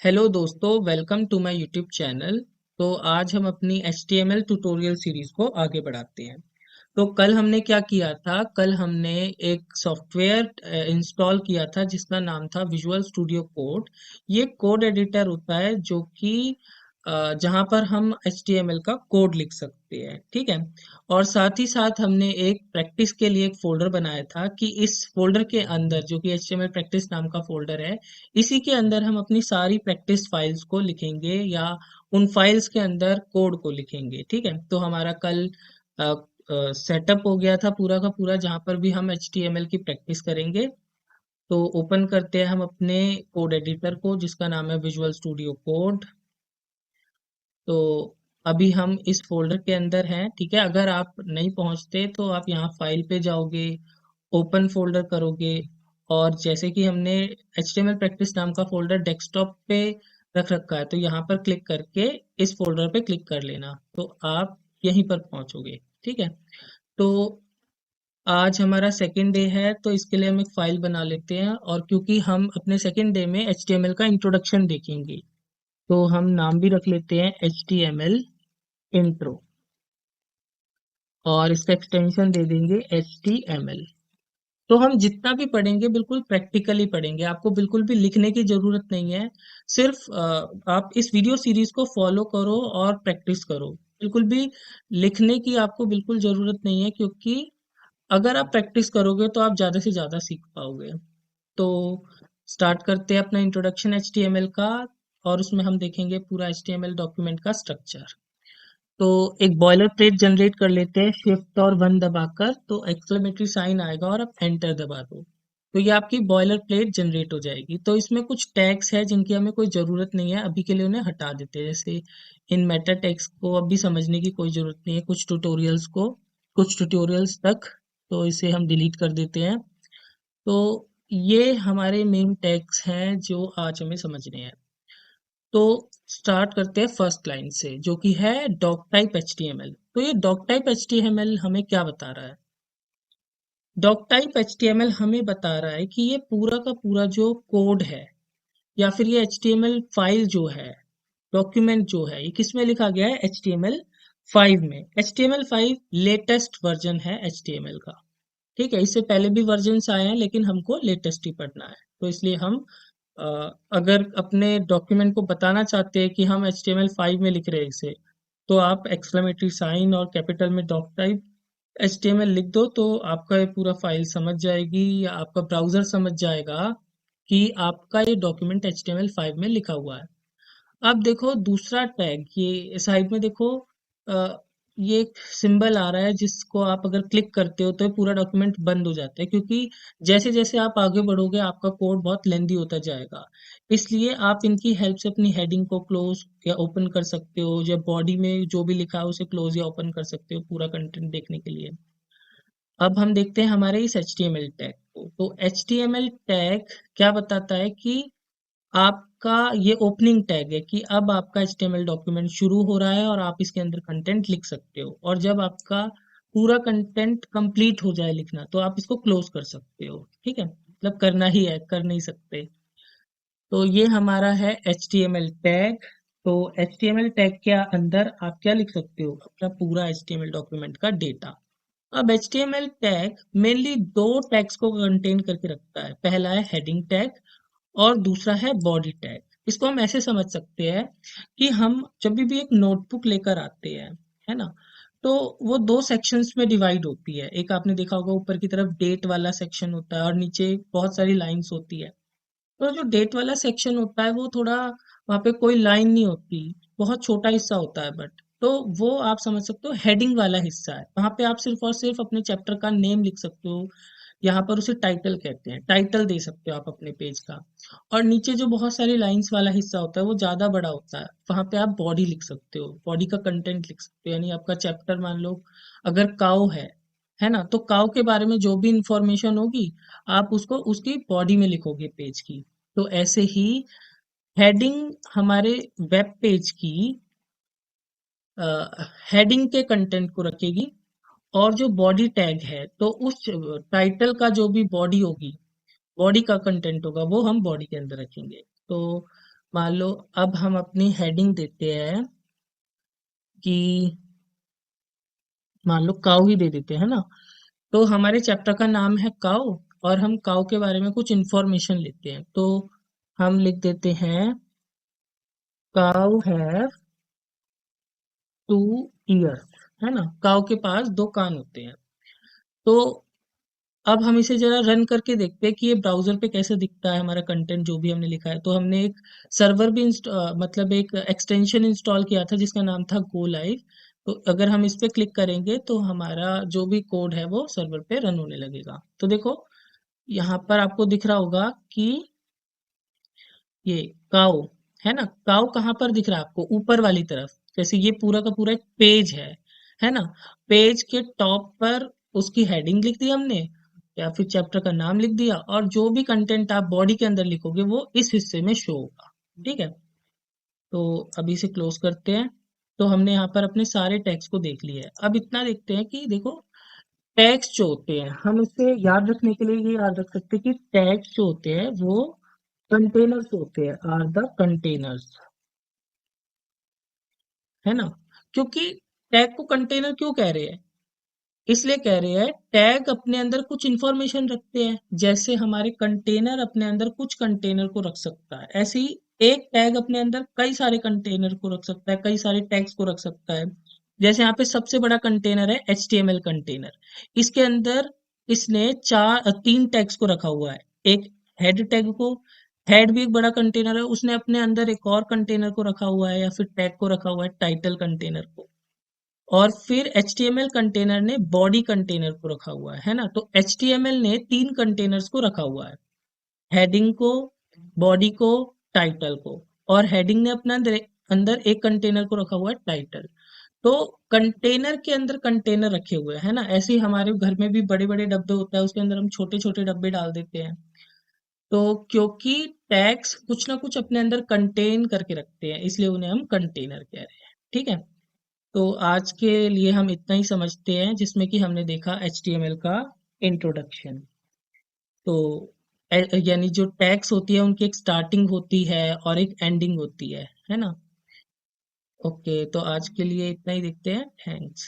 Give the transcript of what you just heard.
Hello दोस्तों, welcome to my YouTube channel. तो आज हम अपनी HTML ट्यूटोरियल सीरीज को आगे बढ़ाते हैं। तो कल हमने क्या किया था? कल हमने एक सॉफ्टवेयर इंस्टॉल किया था जिसका नाम था विजुअल स्टूडियो कोड। ये कोड एडिटर होता है जो कि जहाँ पर हम HTML का कोड लिख सकते हैं, ठीक है। और साथ ही साथ हमने एक प्रैक्टिस के लिए एक फोल्डर बनाया था कि इस फोल्डर के अंदर, जो कि HTML प्रैक्टिस नाम का फोल्डर है, इसी के अंदर हम अपनी सारी प्रैक्टिस फाइल्स को लिखेंगे या उन फाइल्स के अंदर कोड को लिखेंगे, ठीक है। तो हमारा कल सेटअप हो गया था पूरा का पूरा, जहाँ पर भी हम HTML की प्रैक्टिस करेंगे। तो ओपन करते हैं हम अपने कोड एडिटर को जिसका नाम है विजुअल स्टूडियो कोड। तो अभी हम इस फोल्डर के अंदर हैं, ठीक है। अगर आप नहीं पहुंचते तो आप यहाँ फाइल पे जाओगे, ओपन फोल्डर करोगे, और जैसे कि हमने HTML प्रैक्टिस नाम का फोल्डर डेस्कटॉप पे रख रखा है, तो यहाँ पर क्लिक करके इस फोल्डर पे क्लिक कर लेना, तो आप यहीं पर पहुंचोगे, ठीक है। तो आज हमारा सेकेंड डे है, तो इसके लिए हम एक फाइल बना लेते हैं, और क्योंकि हम अपने सेकेंड डे में HTML का इंट्रोडक्शन देखेंगे, तो हम नाम भी रख लेते हैं HTML इंट्रो, और इसका एक्सटेंशन दे देंगे HTML। तो हम जितना भी पढ़ेंगे बिल्कुल प्रैक्टिकली पढ़ेंगे, आपको बिल्कुल भी लिखने की जरूरत नहीं है। सिर्फ आप इस वीडियो सीरीज को फॉलो करो और प्रैक्टिस करो। बिल्कुल भी लिखने की आपको बिल्कुल जरूरत नहीं है, क्योंकि अगर आप प्रैक्टिस करोगे तो आप ज्यादा से ज्यादा सीख पाओगे। तो स्टार्ट करते हैं अपना इंट्रोडक्शन HTML का, और उसमें हम देखेंगे पूरा HTML डॉक्यूमेंट का स्ट्रक्चर। तो एक बॉयलर प्लेट जनरेट कर लेते हैं, शिफ्ट और 1 दबाकर, तो एक्सक्लेमेटरी साइन आएगा और आप एंटर दबा दो, तो ये आपकी बॉयलर प्लेट जनरेट हो जाएगी। तो इसमें कुछ टैग्स है जिनकी हमें कोई ज़रूरत नहीं है, अभी के लिए उन्हें हटा देते हैं। जैसे इन मेटा टैग्स को अभी समझने की कोई ज़रूरत नहीं है, कुछ ट्यूटोरियल्स तक, तो इसे हम डिलीट कर देते हैं। तो ये हमारे मेन टैग्स हैं जो आज हमें समझने हैं। तो स्टार्ट करते हैं फर्स्ट लाइन से, जो कि है डॉक टाइप HTML। तो ये डॉक टाइप HTML हमें क्या बता रहा है? डॉक टाइप HTML हमें बता रहा है कि ये पूरा का पूरा जो कोड है, या फिर ये HTML फाइल जो है, डॉक्यूमेंट जो है, ये किसमें लिखा गया है? HTML5 में। HTML5 लेटेस्ट वर्जन है HTML का, ठीक है। इससे पहले भी वर्जन्स आए हैं, लेकिन हमको लेटेस्ट ही पढ़ना है, तो इसलिए हम अ, अगर अपने डॉक्यूमेंट को बताना चाहते हैं कि हम HTML5 में लिख रहे हैं इसे, तो आप एक्सक्लेमेटरी साइन और कैपिटल में डॉक टाइप HTML लिख दो, तो आपका ये पूरा फाइल समझ जाएगी, या आपका ब्राउजर समझ जाएगा कि आपका ये डॉक्यूमेंट HTML5 में लिखा हुआ है। अब देखो दूसरा टैग, ये साइड में देखो, अ, ये एक सिंबल आ रहा है जिसको आप अगर क्लिक करते हो तो ये पूरा डॉक्यूमेंट बंद हो जाता है, क्योंकि जैसे जैसे आप आगे बढ़ोगे आपका कोड बहुत लेंदी होता जाएगा। इसलिए आप इनकी हेल्प से अपनी हेडिंग को क्लोज या ओपन कर सकते हो, या बॉडी में जो भी लिखा है उसे क्लोज या ओपन कर सकते हो पूरा कंटेंट देखने के लिए। अब हम देखते हैं हमारे इस HTML टैग को। तो HTML टैग क्या बताता है कि आपका ये ओपनिंग टैग है कि अब आपका HTML डॉक्यूमेंट शुरू हो रहा है और आप इसके अंदर कंटेंट लिख सकते हो, और जब आपका पूरा कंटेंट कंप्लीट हो जाए लिखना, तो आप इसको क्लोज कर सकते हो, ठीक है। मतलब करना ही है, कर नहीं सकते। तो ये हमारा है HTML टैग। तो HTML टैग के अंदर आप क्या लिख सकते हो? अपना पूरा HTML डॉक्यूमेंट का डेटा। अब HTML टैग मेनली दो टैग्स को कंटेन करके रखता है। पहला है हेडिंग टैग, और दूसरा है बॉडी टैग। इसको हम ऐसे समझ सकते हैं कि हम जब भी एक नोटबुक लेकर आते हैं, है ना, तो वो दो सेक्शंस में डिवाइड होती है। एक आपने देखा होगा, ऊपर की तरफ डेट वाला सेक्शन होता है और नीचे बहुत सारी लाइंस होती है। तो जो डेट वाला सेक्शन होता है वो थोड़ा, वहाँ पे कोई लाइन नहीं होती, बहुत छोटा हिस्सा होता है, बट तो वो आप समझ सकते हो हेडिंग वाला हिस्सा है। वहाँ पे आप सिर्फ और सिर्फ अपने चैप्टर का नेम लिख सकते हो, यहाँ पर उसे टाइटल कहते हैं, टाइटल दे सकते हो आप अपने पेज का। और नीचे जो बहुत सारी लाइंस वाला हिस्सा होता है वो ज्यादा बड़ा होता है, वहाँ पे आप बॉडी लिख सकते हो, बॉडी का कंटेंट लिख सकते हो। यानी आपका चैप्टर मान लो अगर काउ है ना, तो काउ के बारे में जो भी इंफॉर्मेशन होगी आप उसको उसकी बॉडी में लिखोगे पेज की। तो ऐसे ही हेडिंग हमारे वेब पेज की हेडिंग के कंटेंट को रखेगी, और जो बॉडी टैग है तो उस टाइटल का जो भी बॉडी होगी, बॉडी का कंटेंट होगा वो हम बॉडी के अंदर रखेंगे। तो मान लो अब हम अपनी हेडिंग देते हैं कि मान लो काऊ ही दे देते हैं ना। तो हमारे चैप्टर का नाम है काऊ, और हम काऊ के बारे में कुछ इंफॉर्मेशन लेते हैं। तो हम लिख देते हैं काऊ हैव 2 ears, है ना। काऊ के पास 2 कान होते हैं। तो अब हम इसे जरा रन करके देखते हैं कि ये ब्राउजर पे कैसे दिखता है हमारा कंटेंट जो भी हमने लिखा है। तो हमने एक सर्वर भी मतलब एक एक्सटेंशन इंस्टॉल किया था जिसका नाम था गो लाइव। तो अगर हम इस पे क्लिक करेंगे तो हमारा जो भी कोड है वो सर्वर पे रन होने लगेगा। तो देखो यहाँ पर आपको दिख रहा होगा कि ये काउ है ना। काउ कहाँ पर दिख रहा है आपको? ऊपर वाली तरफ। जैसे ये पूरा का पूरा एक पेज है ना। पेज के टॉप पर उसकी हेडिंग लिख दी हमने, या फिर चैप्टर का नाम लिख दिया, और जो भी कंटेंट आप बॉडी के अंदर लिखोगे वो इस हिस्से में शो होगा। ठीक है। तो अभी इसे क्लोज करते हैं। तो हमने यहाँ पर अपने सारे टैग्स को देख लिया है। अब इतना देखते हैं कि देखो टैग्स जो होते हैं, हम इसे याद रखने के लिए ये याद रख सकते हैं कि टैग्स जो होते हैं वो कंटेनर्स होते हैं, आर द कंटेनर्स, है ना। क्योंकि टैग को कंटेनर क्यों कह रहे हैं? इसलिए कह रहे हैं टैग अपने अंदर कुछ इंफॉर्मेशन रखते हैं। जैसे हमारे कंटेनर अपने अंदर कुछ कंटेनर को रख सकता है, ऐसे ही एक टैग अपने अंदर कई सारे कंटेनर को रख सकता है, कई सारे टैग्स को रख सकता है। जैसे यहाँ पे सबसे बड़ा कंटेनर है HTML कंटेनर। इसके अंदर इसने 3 टैग्स को रखा हुआ है। एक हेड टैग को, हेड भी एक बड़ा कंटेनर है, उसने अपने अंदर एक और कंटेनर को रखा हुआ है, या फिर टैग को रखा हुआ है टाइटल कंटेनर को। और फिर HTML कंटेनर ने बॉडी कंटेनर को रखा हुआ है ना। तो HTML ने 3 कंटेनर्स को रखा हुआ है, हेडिंग को, बॉडी को, टाइटल को। और हेडिंग ने अपने अंदर अंदर एक कंटेनर को रखा हुआ है टाइटल। तो कंटेनर के अंदर कंटेनर रखे हुए हैं ना। ऐसे ही हमारे घर में भी बड़े बड़े डब्बे होता है, उसके अंदर हम छोटे छोटे डब्बे डाल देते हैं। तो क्योंकि टैग्स कुछ ना कुछ अपने अंदर कंटेन करके रखते हैं, इसलिए उन्हें हम कंटेनर कह रहे हैं। ठीक है। तो आज के लिए हम इतना ही समझते हैं, जिसमें कि हमने देखा HTML का इंट्रोडक्शन। तो यानी जो टैग्स होती है उनकी एक स्टार्टिंग होती है और एक एंडिंग होती है ना। ओके, तो आज के लिए इतना ही देखते हैं। थैंक्स।